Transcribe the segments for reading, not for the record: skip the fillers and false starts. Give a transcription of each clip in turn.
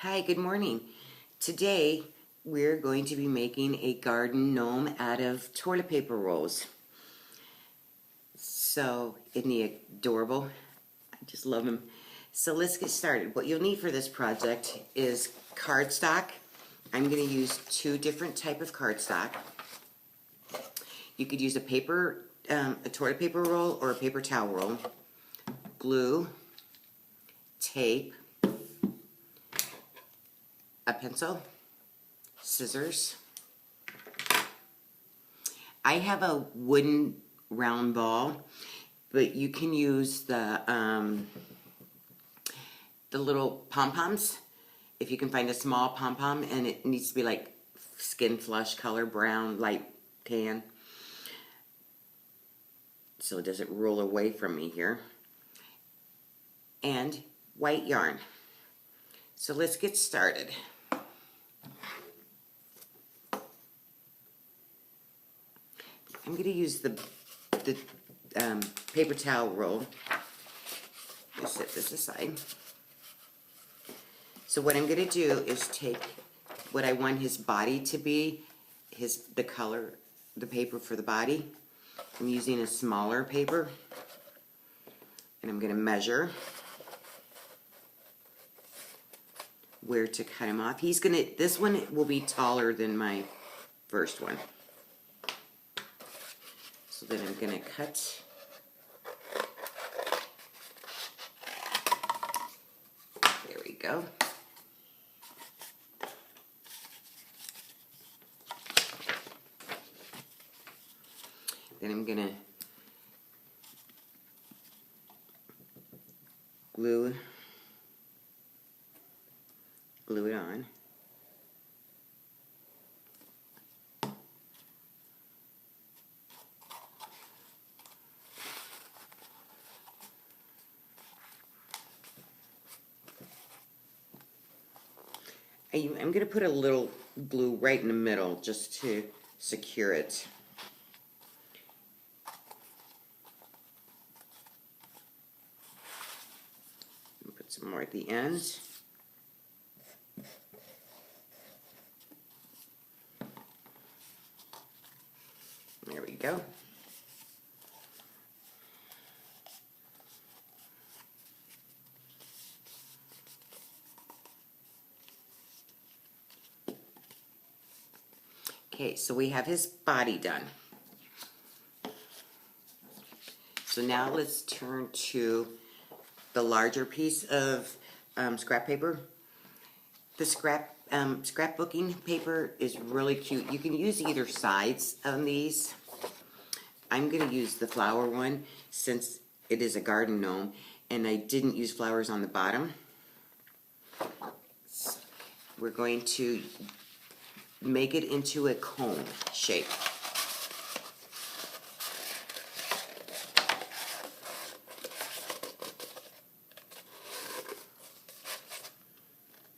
Hi, good morning. Today we're going to be making a garden gnome out of toilet paper rolls. So, isn't he adorable? I just love him. So let's get started. What you'll need for this project is cardstock. I'm going to use two different type of cardstock. You could use a toilet paper roll or a paper towel roll, glue, tape, a pencil, scissors. I have a wooden round ball, but you can use the little pom-poms. If you can find a small pom-pom, and it needs to be like skin flush color, brown, light tan, so it doesn't roll away from me here. And white yarn. So let's get started. I'm going to use the paper towel roll. Let's set this aside. So what I'm going to do is take what I want his body to be, the color, the paper for the body. I'm using a smaller paper, and I'm going to measure where to cut him off. This one will be taller than my first one. So then I'm going to cut. There we go. Then I'm going to glue it on. I'm going to put a little glue right in the middle just to secure it. Put some more at the end. There we go. Okay, so we have his body done. So now let's turn to the larger piece of scrap paper. The scrapbooking paper is really cute. You can use either sides on these. I'm going to use the flower one since it is a garden gnome, and I didn't use flowers on the bottom. We're going to make it into a cone shape.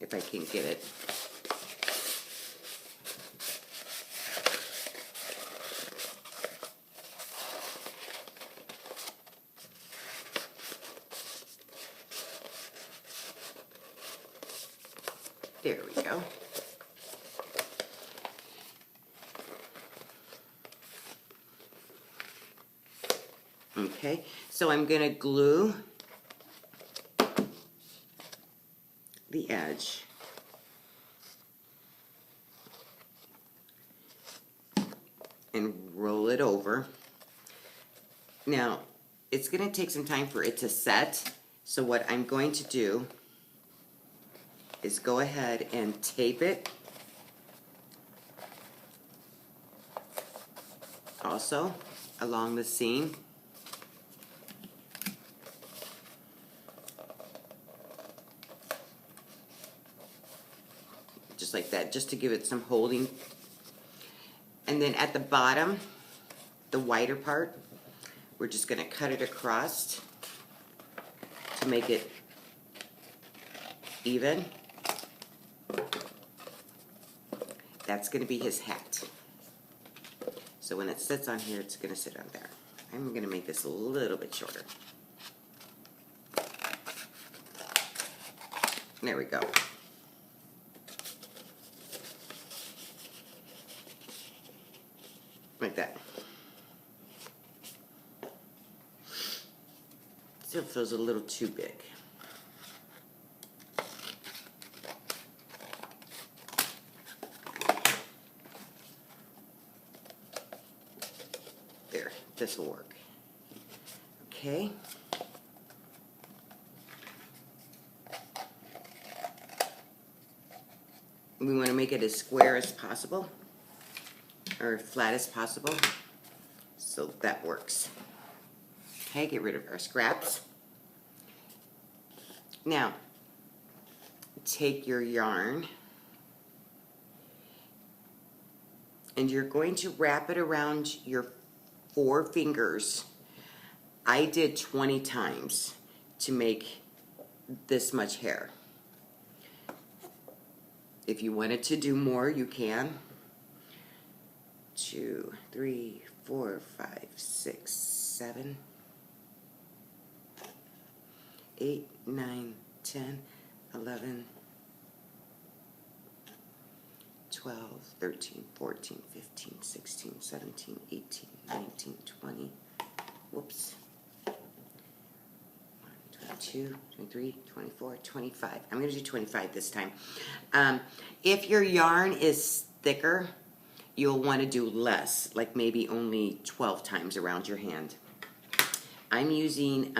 If I can get it. There we go. Okay, so I'm going to glue the edge. And roll it over. Now, it's going to take some time for it to set, so what I'm going to do is go ahead and tape it. Also, along the seam. Just like that, just to give it some holding. And then at the bottom, the whiter part, we're just going to cut it across to make it even. That's going to be his hat. So when it sits on here, it's going to sit on there. I'm going to make this a little bit shorter. There we go. feels a little too big. There, this will work. Okay. We want to make it as square as possible, or flat as possible, so that works. Okay, get rid of our scraps. Now, take your yarn, and you're going to wrap it around your 4 fingers. I did 20 times to make this much hair. If you wanted to do more, you can. 2, 3, 4, 5, 6, 7, 8, 9, 10, 11, 12, 13, 14, 15, 16, 17, 18, 19, 20. Whoops. 22, 23, 24, 25. I'm going to do 25 this time. If your yarn is thicker, you'll want to do less, like maybe only 12 times around your hand. I'm using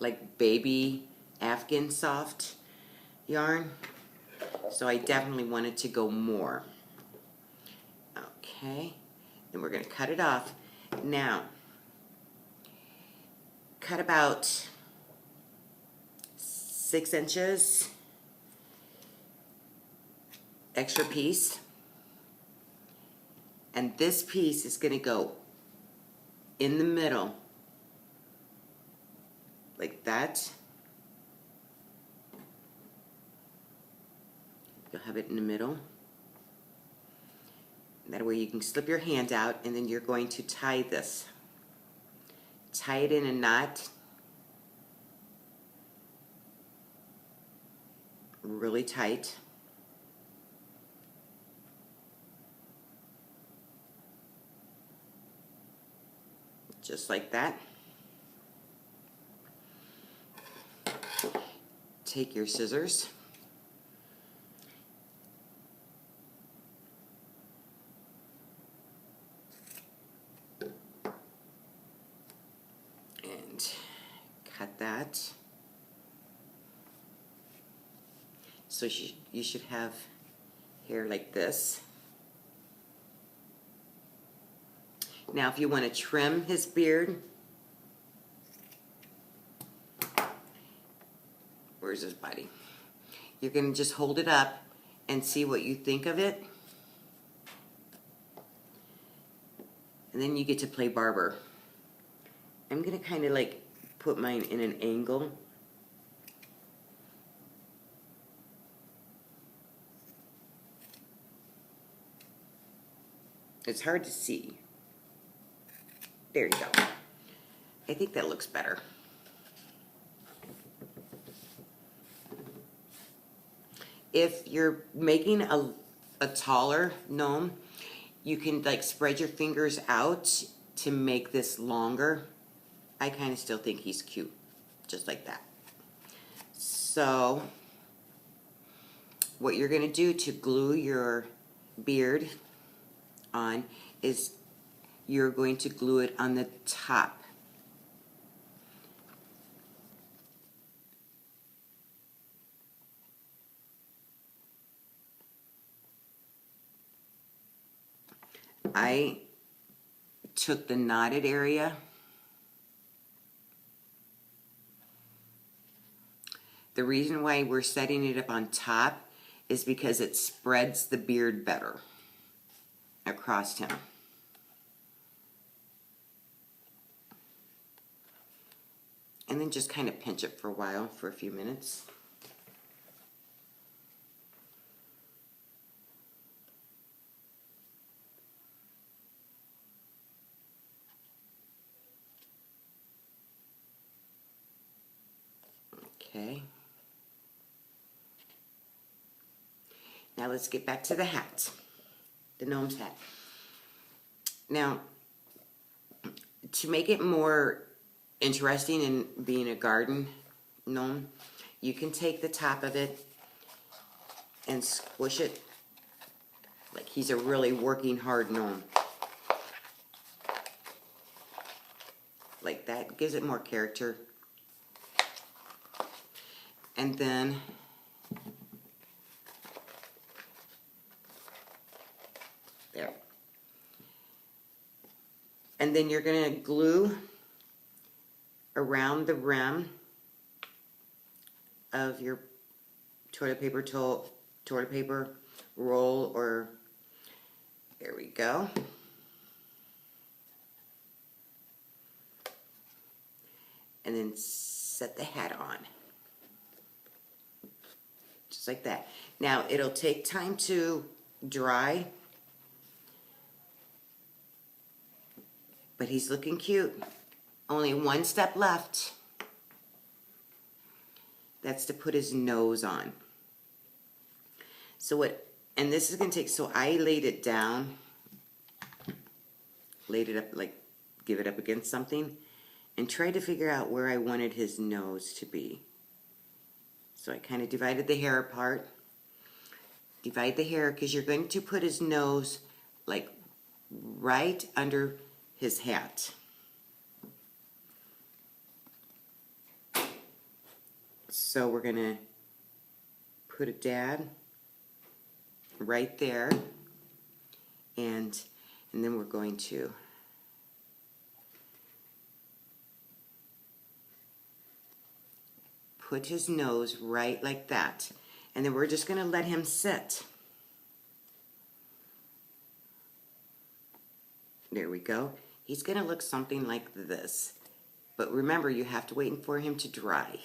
like baby Afghan soft yarn, so I definitely wanted to go more. Okay, then we're going to cut it off. Now, cut about 6 inches, extra piece, and this piece is going to go in the middle, like that. You'll have it in the middle. That way you can slip your hand out, and then you're going to tie this. Tie it in a knot. Really tight. Just like that. Take your scissors. And cut that. So you should have hair like this. Now if you want to trim his beard, where's his body? You're going to just hold it up and see what you think of it. And then you get to play barber. I'm going to kind of like put mine in an angle. It's hard to see. There you go. I think that looks better. If you're making a taller gnome, you can like spread your fingers out to make this longer. I kind of still think he's cute, just like that. So, what you're going to do to glue your beard on is you're going to glue it on the top. I took the knotted area The reason why we're setting it up on top is because it spreads the beard better across him. And then just kind of pinch it for a while, for a few minutes. Okay. Now let's get back to the hat, the gnome's hat. Now, to make it more interesting in being a garden gnome, you can take the top of it and squish it like he's a really working hard gnome. Like that gives it more character. And then there. And then you're going to glue around the rim of your toilet paper roll, or there we go. And then set the hat on. Just like that. Now it'll take time to dry, but he's looking cute. Only one step left. That's to put his nose on. So what, and this is going to take, so I laid it down, laid it up, like give it up against something, and tried to figure out where I wanted his nose to be. So I kind of divided the hair apart. Divide the hair because you're going to put his nose like right under his hat. So we're going to put a dad right there, and then we're going to put his nose right like that, and then we're just going to let him sit. There we go. He's going to look something like this, but remember, you have to wait for him to dry.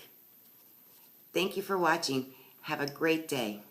Thank you for watching. Have a great day.